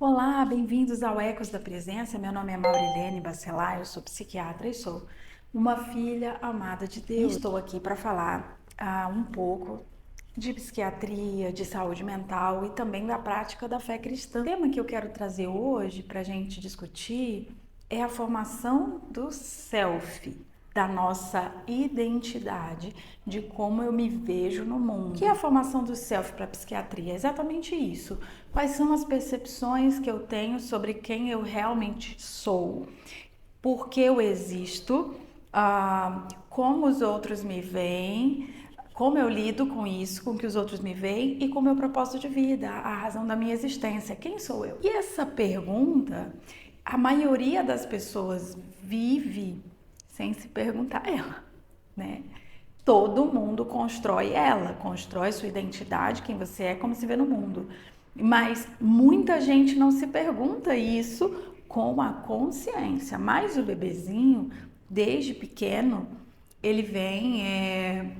Olá, bem-vindos ao Ecos da Presença. Meu nome é Maurilene Bacelar, eu sou psiquiatra e sou uma filha amada de Deus. Estou aqui para falar um pouco de psiquiatria, de saúde mental e também da prática da fé cristã. O tema que eu quero trazer hoje para a gente discutir é a formação do self, da nossa identidade, de como eu me vejo no mundo. O que é a formação do self para a psiquiatria? É exatamente isso. Quais são as percepções que eu tenho sobre quem eu realmente sou? Por que eu existo? Como os outros me veem? Como eu lido com isso, com que os outros me veem e com o meu propósito de vida, a razão da minha existência, quem sou eu? E essa pergunta, a maioria das pessoas vive sem se perguntar ela, né? Todo mundo constrói ela, constrói sua identidade, quem você é, como se vê no mundo. Mas muita gente não se pergunta isso com a consciência. Mas o bebezinho, desde pequeno, ele vem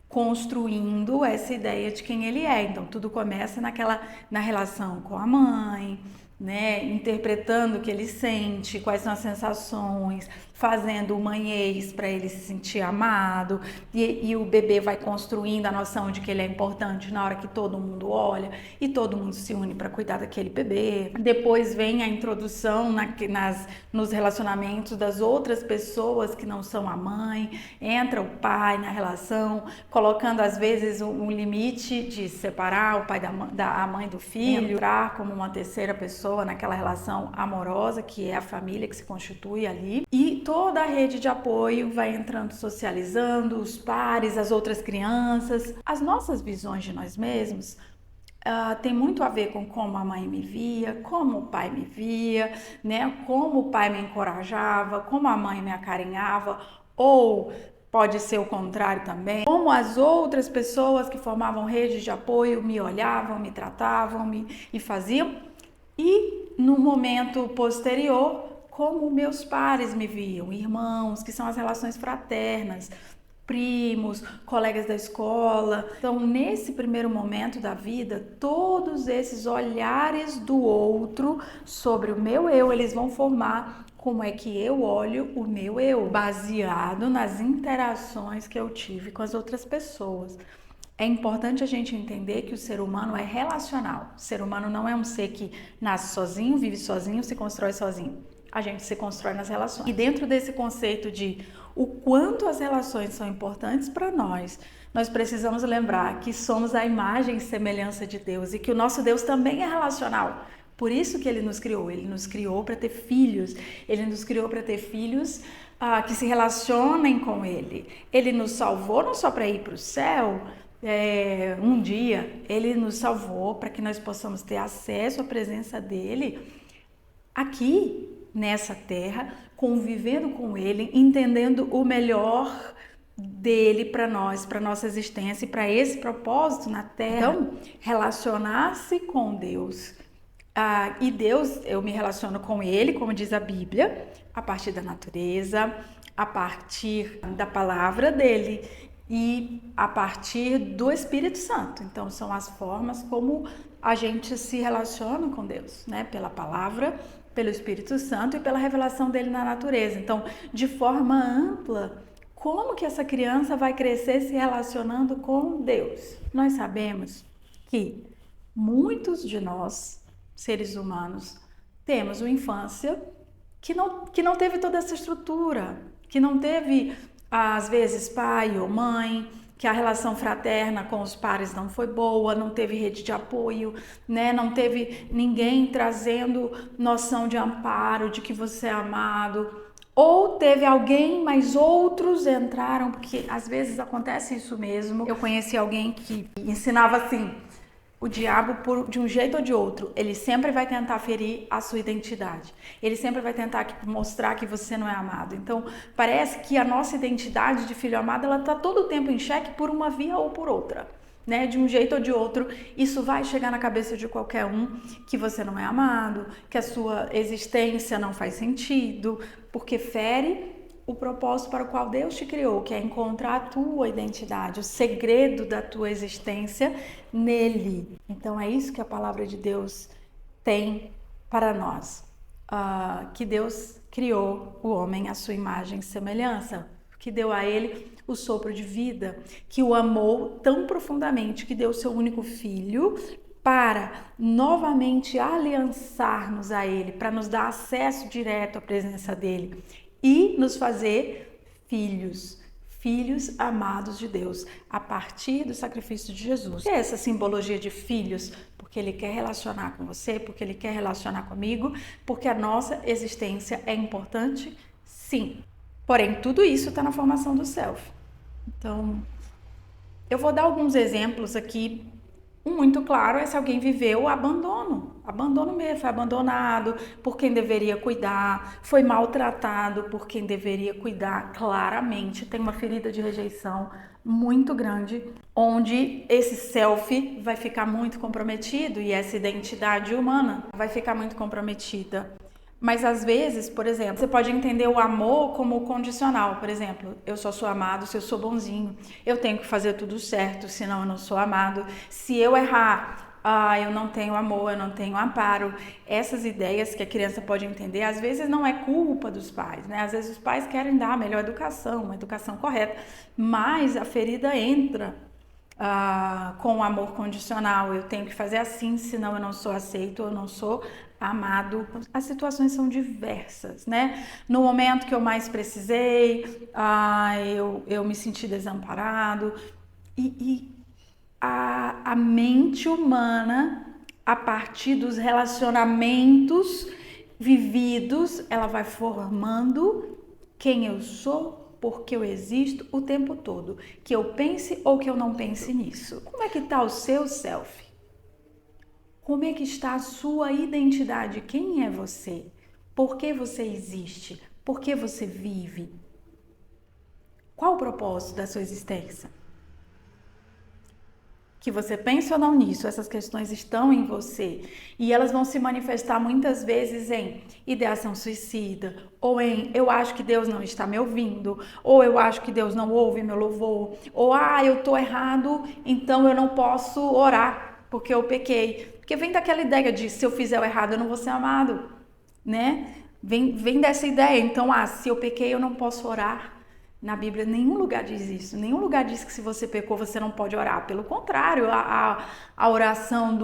construindo essa ideia de quem ele é. Então tudo começa na relação com a mãe, né? Interpretando o que ele sente, quais são as sensações, fazendo o manhês para ele se sentir amado, e o bebê vai construindo a noção de que ele é importante na hora que todo mundo olha e todo mundo se une para cuidar daquele bebê. Depois vem a introdução nos relacionamentos das outras pessoas que não são a mãe, entra o pai na relação, colocando às vezes um limite de separar o pai da mãe do filho, entrar como uma terceira pessoa naquela relação amorosa que é a família que se constitui ali, e toda a rede de apoio vai entrando, socializando os pares, as outras crianças. As nossas visões de nós mesmos tem muito a ver com como a mãe me via, como o pai me via, né? Como o pai me encorajava, como a mãe me acarinhava, ou pode ser o contrário também, como as outras pessoas que formavam redes de apoio me olhavam, me tratavam e faziam, e no momento posterior, como meus pares me viam, irmãos, que são as relações fraternas, primos, colegas da escola. Então, nesse primeiro momento da vida, todos esses olhares do outro sobre o meu eu, eles vão formar como é que eu olho o meu eu, baseado nas interações que eu tive com as outras pessoas. É importante a gente entender que o ser humano é relacional. O ser humano não é um ser que nasce sozinho, vive sozinho, se constrói sozinho. A gente se constrói nas relações. E dentro desse conceito de o quanto as relações são importantes para nós precisamos lembrar que somos a imagem e semelhança de Deus e que o nosso Deus também é relacional. Por isso que ele nos criou para ter filhos, ele nos criou para ter filhos que se relacionem com ele. Ele nos salvou não só para ir para o céu, um dia, ele nos salvou para que nós possamos ter acesso à presença dele aqui nessa terra, convivendo com ele, entendendo o melhor dele para nós, para nossa existência e para esse propósito na terra. Então, relacionar-se com Deus. E Deus, eu me relaciono com ele, como diz a Bíblia, a partir da natureza, a partir da palavra dele e a partir do Espírito Santo. Então, são as formas como a gente se relaciona com Deus, né? Pela palavra, pelo Espírito Santo e pela revelação dele na natureza. Então, de forma ampla, como que essa criança vai crescer se relacionando com Deus? Nós sabemos que muitos de nós, seres humanos, temos uma infância que não teve toda essa estrutura, que não teve, às vezes, pai ou mãe, que a relação fraterna com os pares não foi boa, não teve rede de apoio, né? Não teve ninguém trazendo noção de amparo, de que você é amado. Ou teve alguém, mas outros entraram, porque às vezes acontece isso mesmo. Eu conheci alguém que ensinava assim: o diabo, de um jeito ou de outro, ele sempre vai tentar ferir a sua identidade. Ele sempre vai tentar mostrar que você não é amado. Então, parece que a nossa identidade de filho amado, ela está todo o tempo em xeque por uma via ou por outra, né? De um jeito ou de outro, isso vai chegar na cabeça de qualquer um, que você não é amado, que a sua existência não faz sentido, porque fere o propósito para o qual Deus te criou, que é encontrar a tua identidade, o segredo da tua existência nele. Então é isso que a palavra de Deus tem para nós que Deus criou o homem à sua imagem e semelhança, que deu a ele o sopro de vida, que o amou tão profundamente que deu o seu único filho para novamente aliançar-nos a ele, para nos dar acesso direto à presença dele e nos fazer filhos amados de Deus, a partir do sacrifício de Jesus. E essa simbologia de filhos, porque ele quer relacionar com você, porque ele quer relacionar comigo, porque a nossa existência é importante, sim. Porém, tudo isso está na formação do self. Então, eu vou dar alguns exemplos aqui. Um muito claro é se alguém viveu abandono mesmo, foi abandonado por quem deveria cuidar, foi maltratado por quem deveria cuidar, claramente tem uma ferida de rejeição muito grande, onde esse self vai ficar muito comprometido e essa identidade humana vai ficar muito comprometida. Mas às vezes, por exemplo, você pode entender o amor como condicional. Por exemplo, eu só sou amado se eu sou bonzinho. Eu tenho que fazer tudo certo, senão eu não sou amado. Se eu errar, eu não tenho amor, eu não tenho amparo. Essas ideias que a criança pode entender, às vezes não é culpa dos pais, né? Às vezes os pais querem dar a melhor educação, uma educação correta, mas a ferida entra com o amor condicional. Eu tenho que fazer assim, senão eu não sou aceito, eu não sou amado. As situações são diversas, né? No momento que eu mais precisei, eu me senti desamparado. E a mente humana, a partir dos relacionamentos vividos, ela vai formando quem eu sou, porque eu existo o tempo todo, que eu pense ou que eu não pense nisso. Como é que está o seu self? Como é que está a sua identidade? Quem é você? Por que você existe? Por que você vive? Qual o propósito da sua existência? Que você pense ou não nisso, essas questões estão em você e elas vão se manifestar muitas vezes em ideação suicida, ou em eu acho que Deus não está me ouvindo, ou eu acho que Deus não ouve meu louvor, ou eu tô errado, então eu não posso orar porque eu pequei. Porque vem daquela ideia de se eu fizer o errado eu não vou ser amado, né? Vem dessa ideia, então se eu pequei eu não posso orar. Na Bíblia, nenhum lugar diz isso. Nenhum lugar diz que se você pecou, você não pode orar. Pelo contrário, a oração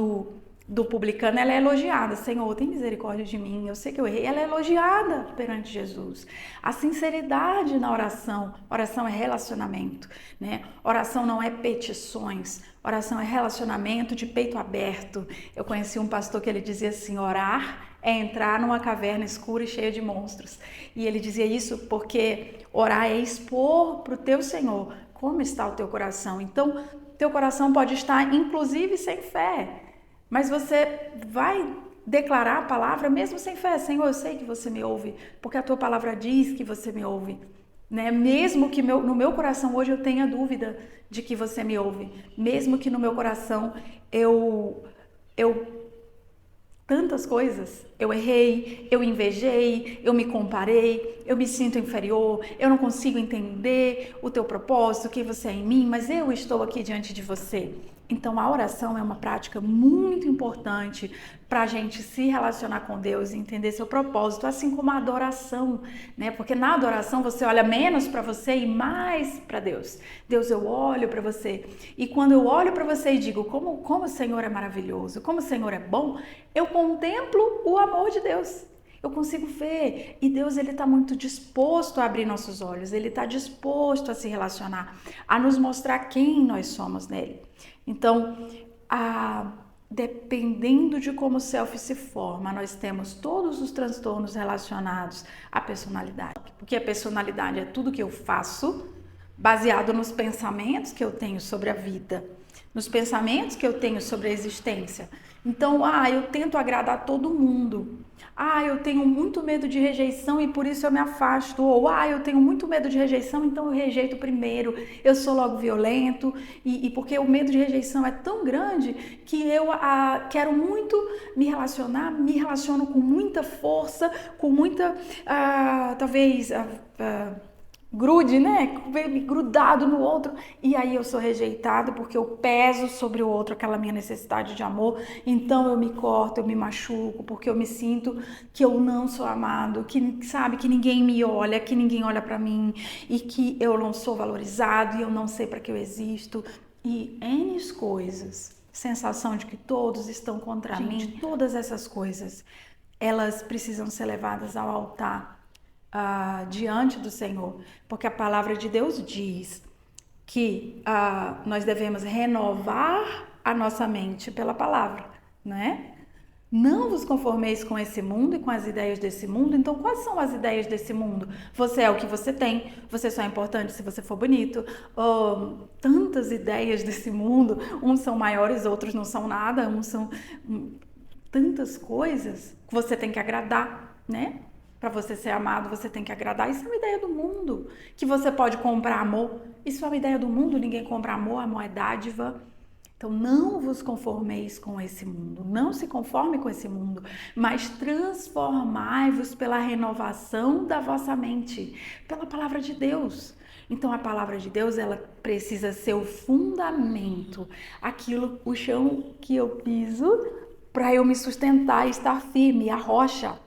do publicano, ela é elogiada. Senhor, tem misericórdia de mim. Eu sei que eu errei. Ela é elogiada perante Jesus. A sinceridade na oração. Oração é relacionamento, né? Oração não é petições. Oração é relacionamento de peito aberto. Eu conheci um pastor que ele dizia assim, orar é entrar numa caverna escura e cheia de monstros. E ele dizia isso porque orar é expor para o teu Senhor como está o teu coração. Então, teu coração pode estar, inclusive, sem fé. Mas você vai declarar a palavra mesmo sem fé. Senhor, eu sei que você me ouve, porque a tua palavra diz que você me ouve. Né? Mesmo que no meu coração hoje eu tenha dúvida de que você me ouve. Mesmo que no meu coração eu tantas coisas, eu errei, eu invejei, eu me comparei, eu me sinto inferior, eu não consigo entender o teu propósito, quem você é em mim, mas eu estou aqui diante de você. Então a oração é uma prática muito importante para a gente se relacionar com Deus e entender seu propósito, assim como a adoração, né? Porque na adoração você olha menos para você e mais para Deus. Deus, eu olho para você e quando eu olho para você e digo como o Senhor é maravilhoso, como o Senhor é bom, eu contemplo o amor de Deus. Eu consigo ver e Deus ele está muito disposto a abrir nossos olhos, ele está disposto a se relacionar, a nos mostrar quem nós somos nele. Então, dependendo de como o self se forma, nós temos todos os transtornos relacionados à personalidade, porque a personalidade é tudo que eu faço baseado nos pensamentos que eu tenho sobre a vida, nos pensamentos que eu tenho sobre a existência. Então, eu tento agradar todo mundo. Eu tenho muito medo de rejeição e por isso eu me afasto. Ou, eu tenho muito medo de rejeição, então eu rejeito primeiro. Eu sou logo violento e porque o medo de rejeição é tão grande que eu quero muito me relaciono com muita força, com muita, talvez... grude, né? Grudado no outro, e aí eu sou rejeitado porque eu peso sobre o outro aquela minha necessidade de amor, então eu me corto, eu me machuco, porque eu me sinto que eu não sou amado, que sabe, que ninguém me olha, que ninguém olha pra mim, e que eu não sou valorizado, e eu não sei pra que eu existo, e N coisas, sensação de que todos estão contra mim, todas essas coisas, elas precisam ser levadas ao altar, diante do Senhor, porque a palavra de Deus diz que nós devemos renovar a nossa mente pela palavra, né? Não vos conformeis com esse mundo e com as ideias desse mundo. Então, quais são as ideias desse mundo? Você é o que você tem, você só é importante se você for bonito. Tantas ideias desse mundo, uns são maiores, outros não são nada, uns são tantas coisas que você tem que agradar, né? Para você ser amado, você tem que agradar. Isso é uma ideia do mundo. Que você pode comprar amor. Isso é uma ideia do mundo. Ninguém compra amor, amor é dádiva. Então, não vos conformeis com esse mundo. Não se conforme com esse mundo. Mas transformai-vos pela renovação da vossa mente. Pela palavra de Deus. Então, a palavra de Deus, ela precisa ser o fundamento. Aquilo, o chão que eu piso para eu me sustentar e estar firme. A rocha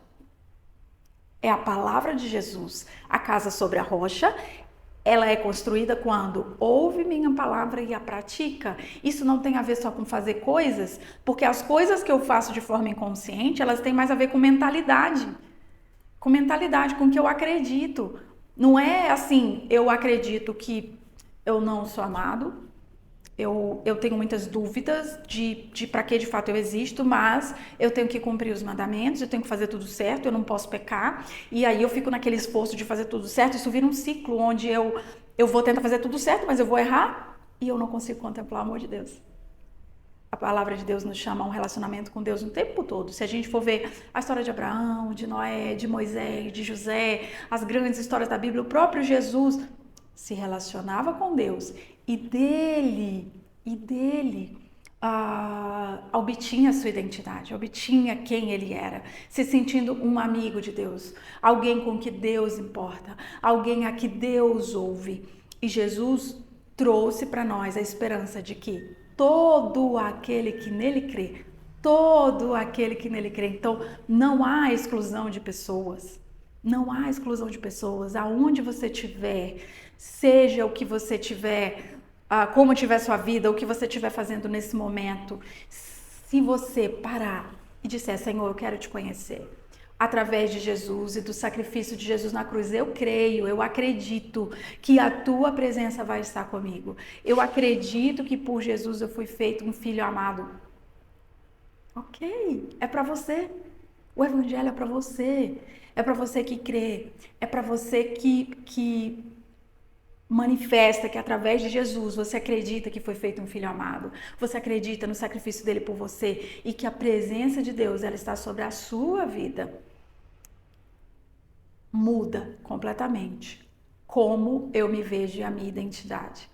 é a palavra de Jesus. A casa sobre a rocha, ela é construída quando ouve minha palavra e a pratica. Isso não tem a ver só com fazer coisas, porque as coisas que eu faço de forma inconsciente, elas têm mais a ver com mentalidade. Com mentalidade, com o que eu acredito. Não é assim, eu acredito que eu não sou amado, eu tenho muitas dúvidas de para que de fato eu existo, mas eu tenho que cumprir os mandamentos, eu tenho que fazer tudo certo, eu não posso pecar, e aí eu fico naquele esforço de fazer tudo certo, isso vira um ciclo onde eu vou tentar fazer tudo certo, mas eu vou errar e eu não consigo contemplar o amor de Deus. A palavra de Deus nos chama a um relacionamento com Deus o tempo todo. Se a gente for ver a história de Abraão, de Noé, de Moisés, de José, as grandes histórias da Bíblia, o próprio Jesus se relacionava com Deus e dele obtinha a sua identidade, obtinha quem ele era, se sentindo um amigo de Deus, alguém com que Deus importa, alguém a que Deus ouve. E Jesus trouxe para nós a esperança de que todo aquele que nele crê, todo aquele que nele crê, então não há exclusão de pessoas, não há exclusão de pessoas, aonde você estiver, seja o que você tiver, como tiver sua vida, o que você estiver fazendo nesse momento, se você parar e disser, Senhor, eu quero te conhecer, através de Jesus e do sacrifício de Jesus na cruz, eu creio, eu acredito que a tua presença vai estar comigo, eu acredito que por Jesus eu fui feito um filho amado. Ok, é para você. O evangelho é para você. É para você que crê. É para você que manifesta que através de Jesus você acredita que foi feito um filho amado. Você acredita no sacrifício dele por você e que a presença de Deus ela está sobre a sua vida. Muda completamente como eu me vejo e a minha identidade.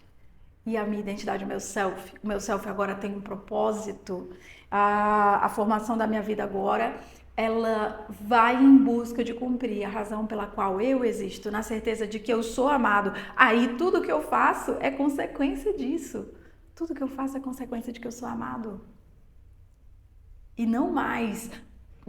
E a minha identidade, o meu self agora tem um propósito. A formação da minha vida agora, ela vai em busca de cumprir a razão pela qual eu existo, na certeza de que eu sou amado. Aí tudo que eu faço é consequência disso. Tudo que eu faço é consequência de que eu sou amado. E não mais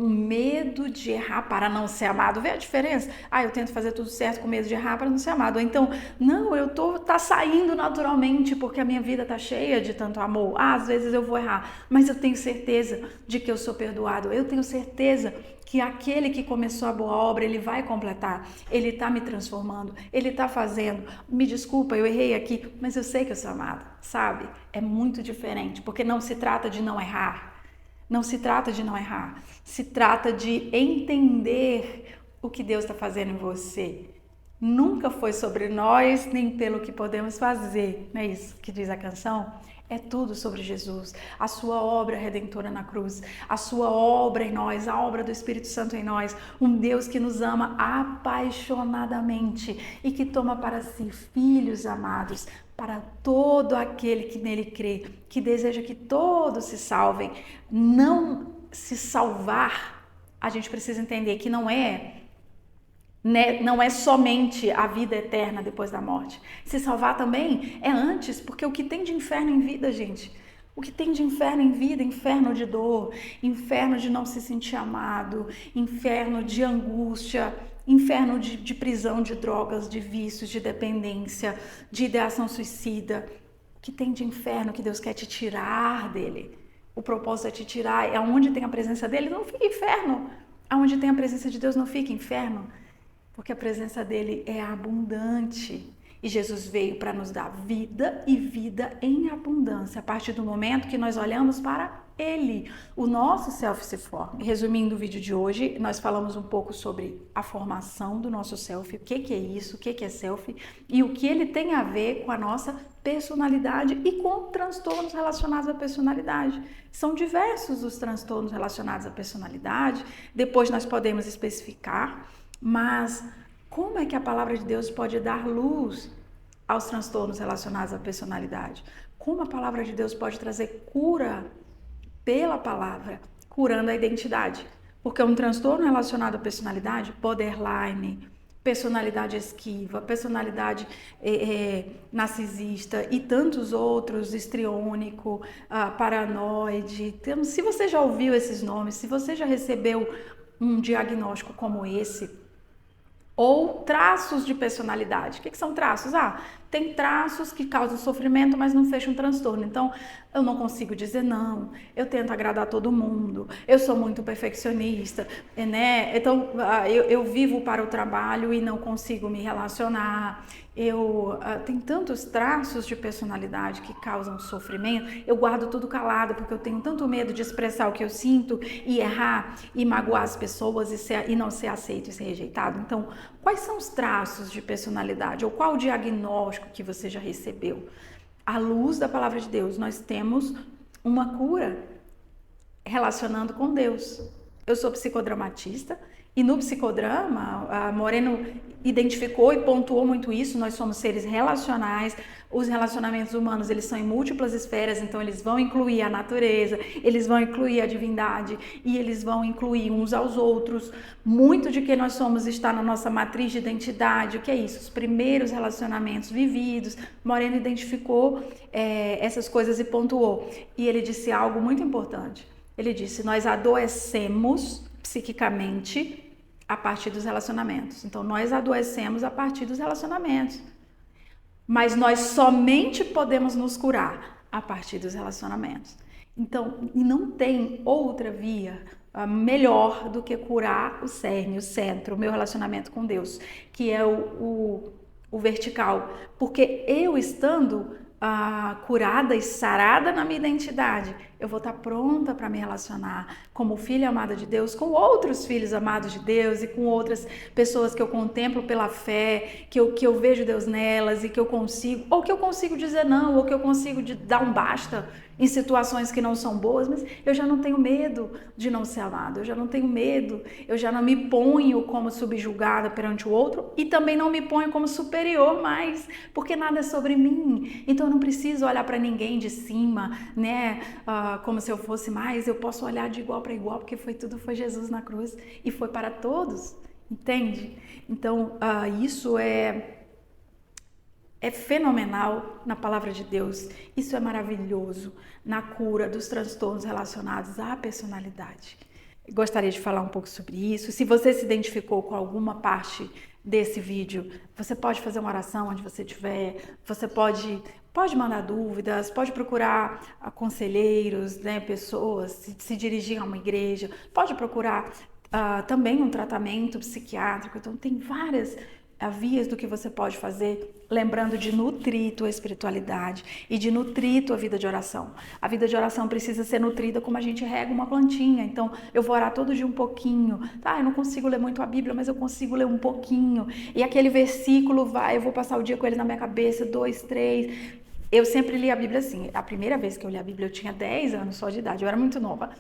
um medo de errar para não ser amado. Vê a diferença? Eu tento fazer tudo certo com medo de errar para não ser amado. Ou então, não, tá saindo naturalmente porque a minha vida tá cheia de tanto amor. Às vezes eu vou errar, mas eu tenho certeza de que eu sou perdoado. Eu tenho certeza que aquele que começou a boa obra, ele vai completar. Ele tá me transformando, ele tá fazendo. Me desculpa, eu errei aqui, mas eu sei que eu sou amado, sabe? É muito diferente, porque não se trata de não errar. Não se trata de não errar, se trata de entender o que Deus está fazendo em você. Nunca foi sobre nós, nem pelo que podemos fazer, não é isso que diz a canção? É tudo sobre Jesus, a sua obra redentora na cruz, a sua obra em nós, a obra do Espírito Santo em nós, um Deus que nos ama apaixonadamente e que toma para si filhos amados, para todo aquele que nele crê, que deseja que todos se salvem. Não se salvar, a gente precisa entender que não é né? Não é somente a vida eterna depois da morte. Se salvar também é antes, porque o que tem de inferno em vida, gente, o que tem de inferno em vida, inferno de dor, inferno de não se sentir amado, inferno de angústia, inferno de prisão, de drogas, de vícios, de dependência, de ideação suicida. O que tem de inferno que Deus quer te tirar dele? O propósito é te tirar, é onde tem a presença dele, não fica inferno. Aonde tem a presença de Deus não fica inferno, porque a presença dele é abundante. E Jesus veio para nos dar vida e vida em abundância, a partir do momento que nós olhamos para ele, o nosso self se forma. Resumindo o vídeo de hoje, nós falamos um pouco sobre a formação do nosso self, o que é isso, o que é self e o que ele tem a ver com a nossa personalidade e com transtornos relacionados à personalidade. São diversos os transtornos relacionados à personalidade, depois nós podemos especificar, mas como é que a palavra de Deus pode dar luz aos transtornos relacionados à personalidade? Como a palavra de Deus pode trazer cura pela palavra, curando a identidade? Porque um transtorno relacionado à personalidade, borderline, personalidade esquiva, personalidade narcisista e tantos outros, histriônico, paranoide. Se você já ouviu esses nomes, se você já recebeu um diagnóstico como esse, ou traços de personalidade. O que são traços? Tem traços que causam sofrimento, mas não fecham um transtorno. Então, eu não consigo dizer não, eu tento agradar todo mundo, eu sou muito perfeccionista, né? Então, eu vivo para o trabalho e não consigo me relacionar. Tem tantos traços de personalidade que causam sofrimento, eu guardo tudo calado, porque eu tenho tanto medo de expressar o que eu sinto e errar e magoar as pessoas e não ser aceito e ser rejeitado. Então, quais são os traços de personalidade ou qual o diagnóstico que você já recebeu? À luz da palavra de Deus, nós temos uma cura relacionando com Deus. Eu sou psicodramatista e no psicodrama, a Moreno identificou e pontuou muito isso. Nós somos seres relacionais. Os relacionamentos humanos, eles são em múltiplas esferas, então eles vão incluir a natureza, eles vão incluir a divindade e eles vão incluir uns aos outros. Muito de quem nós somos está na nossa matriz de identidade. O que é isso? Os primeiros relacionamentos vividos. Moreno identificou essas coisas e pontuou. E ele disse algo muito importante. Ele disse: nós adoecemos psiquicamente a partir dos relacionamentos. Então, nós adoecemos a partir dos relacionamentos. Mas nós somente podemos nos curar a partir dos relacionamentos. Então, não tem outra via melhor do que curar o cerne, o centro, o meu relacionamento com Deus, que é o vertical. Porque eu estando curada e sarada na minha identidade, eu vou estar pronta para me relacionar como filha amada de Deus, com outros filhos amados de Deus e com outras pessoas que eu contemplo pela fé, que eu vejo Deus nelas e que eu consigo dizer não, ou que eu consigo dar um basta em situações que não são boas, mas eu já não tenho medo de não ser amado, eu já não tenho medo, eu já não me ponho como subjugada perante o outro e também não me ponho como superior mais, porque nada é sobre mim. Então eu não preciso olhar para ninguém de cima, né, como se eu fosse mais. Eu posso olhar de igual para igual, porque foi Jesus na cruz e foi para todos, entende? Então isso é fenomenal na palavra de Deus. Isso é maravilhoso na cura dos transtornos relacionados à personalidade. Gostaria de falar um pouco sobre isso. Se você se identificou com alguma parte desse vídeo, você pode fazer uma oração onde você estiver, você pode mandar dúvidas, pode procurar conselheiros, né, pessoas, se dirigir a uma igreja, pode procurar também um tratamento psiquiátrico. Então tem várias vias do que você pode fazer, lembrando de nutrir tua espiritualidade e de nutrir tua vida de oração. A vida de oração precisa ser nutrida como a gente rega uma plantinha. Então, eu vou orar todo dia um pouquinho. Eu não consigo ler muito a Bíblia, mas eu consigo ler um pouquinho. E aquele versículo eu vou passar o dia com ele na minha cabeça, 2, 3. Eu sempre li a Bíblia assim. A primeira vez que eu li a Bíblia, eu tinha 10 anos só de idade, eu era muito nova.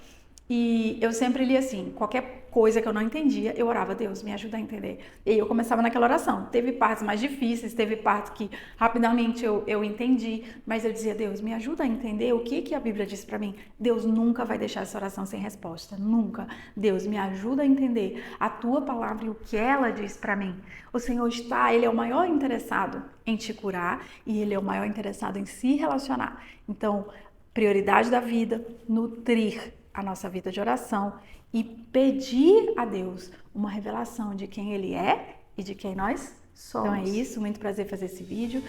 E eu sempre li assim, qualquer coisa que eu não entendia, eu orava, Deus, me ajuda a entender. E aí eu começava naquela oração. Teve partes mais difíceis, teve partes que rapidamente eu entendi, mas eu dizia, Deus, me ajuda a entender o que a Bíblia diz para mim. Deus nunca vai deixar essa oração sem resposta, nunca. Deus, me ajuda a entender a tua palavra e o que ela diz para mim. O Senhor está, Ele é o maior interessado em te curar e Ele é o maior interessado em se relacionar. Então, prioridade da vida, nutrir a nossa vida de oração e pedir a Deus uma revelação de quem Ele é e de quem nós somos. Então é isso, muito prazer fazer esse vídeo.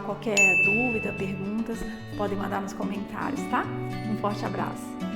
Qualquer dúvida, perguntas, podem mandar nos comentários, tá? Um forte abraço.